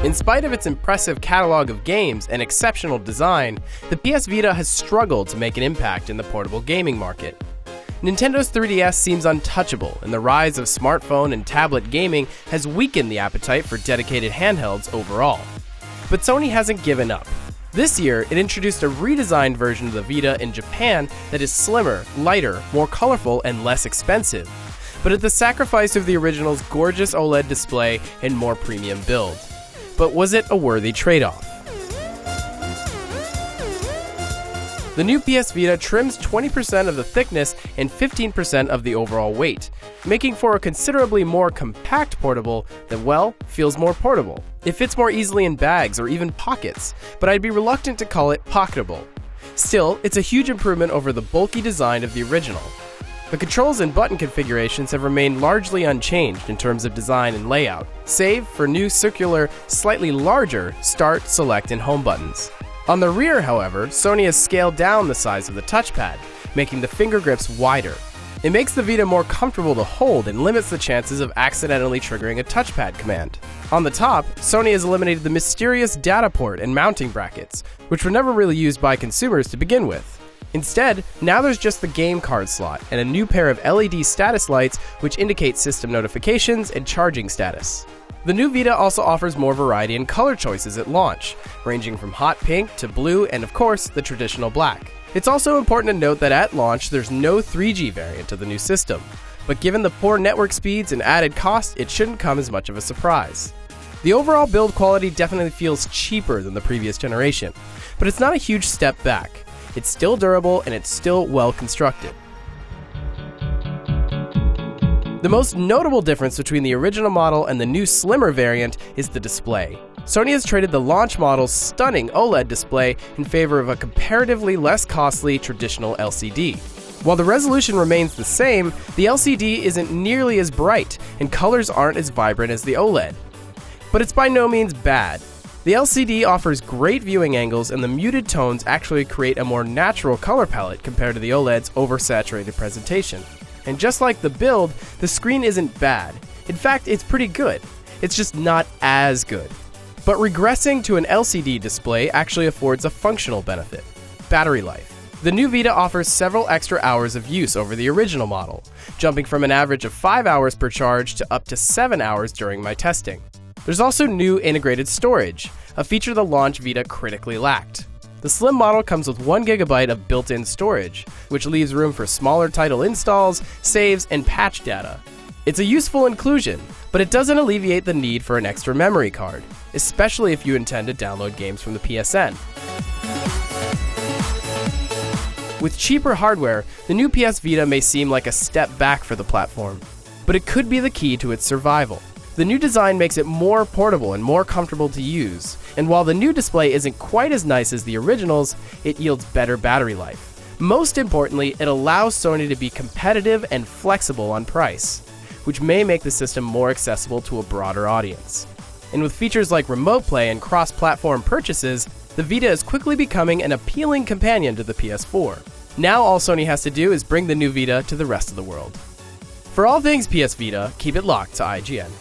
In spite of its impressive catalog of games and exceptional design, the PS Vita has struggled to make an impact in the portable gaming market. Nintendo's 3DS seems untouchable, and the rise of smartphone and tablet gaming has weakened the appetite for dedicated handhelds overall. But Sony hasn't given up. This year, it introduced a redesigned version of the Vita in Japan that is slimmer, lighter, more colorful, and less expensive, but at the sacrifice of the original's gorgeous OLED display and more premium build. But was it a worthy trade-off? The new PS Vita trims 20% of the thickness and 15% of the overall weight, making for a considerably more compact portable that, well, feels more portable. It fits more easily in bags or even pockets, but I'd be reluctant to call it pocketable. Still, it's a huge improvement over the bulky design of the original. The controls and button configurations have remained largely unchanged in terms of design and layout, save for new circular, slightly larger Start, Select, and Home buttons. On the rear, however, Sony has scaled down the size of the touchpad, making the finger grips wider. It makes the Vita more comfortable to hold and limits the chances of accidentally triggering a touchpad command. On the top, Sony has eliminated the mysterious data port and mounting brackets, which were never really used by consumers to begin with. Instead, now there's just the game card slot and a new pair of LED status lights which indicate system notifications and charging status. The new Vita also offers more variety in color choices at launch, ranging from hot pink to blue and, of course, the traditional black. It's also important to note that at launch there's no 3G variant of the new system, but given the poor network speeds and added cost, it shouldn't come as much of a surprise. The overall build quality definitely feels cheaper than the previous generation, but it's not a huge step back. It's still durable and it's still well constructed. The most notable difference between the original model and the new slimmer variant is the display. Sony has traded the launch model's stunning OLED display in favor of a comparatively less costly traditional LCD. While the resolution remains the same, the LCD isn't nearly as bright and colors aren't as vibrant as the OLED. But it's by no means bad. The LCD offers great viewing angles and the muted tones actually create a more natural color palette compared to the OLED's oversaturated presentation. And just like the build, the screen isn't bad. In fact, it's pretty good. It's just not as good. But regressing to an LCD display actually affords a functional benefit: battery life. The new Vita offers several extra hours of use over the original model, jumping from an average of 5 hours per charge to up to 7 hours during my testing. There's also new integrated storage, a feature the launch Vita critically lacked. The slim model comes with 1 GB of built-in storage, which leaves room for smaller title installs, saves, and patch data. It's a useful inclusion, but it doesn't alleviate the need for an extra memory card, especially if you intend to download games from the PSN. With cheaper hardware, the new PS Vita may seem like a step back for the platform, but it could be the key to its survival. The new design makes it more portable and more comfortable to use, and while the new display isn't quite as nice as the originals, it yields better battery life. Most importantly, it allows Sony to be competitive and flexible on price, which may make the system more accessible to a broader audience. And with features like remote play and cross-platform purchases, the Vita is quickly becoming an appealing companion to the PS4. Now all Sony has to do is bring the new Vita to the rest of the world. For all things PS Vita, keep it locked to IGN.